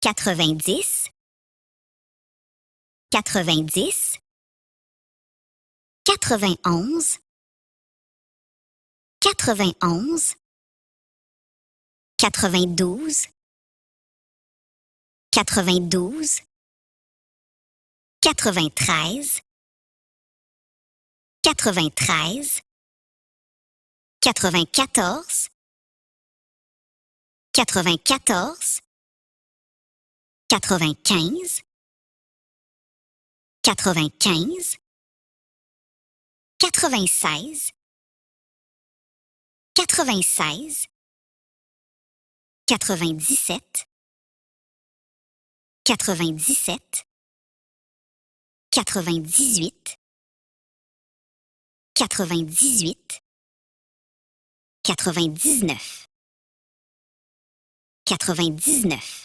90, 90, 91, 91, 92, 92, 93, 93, 94, 94, 95, 95, 96, 96, 97, 97, 98, 98, 99, 99.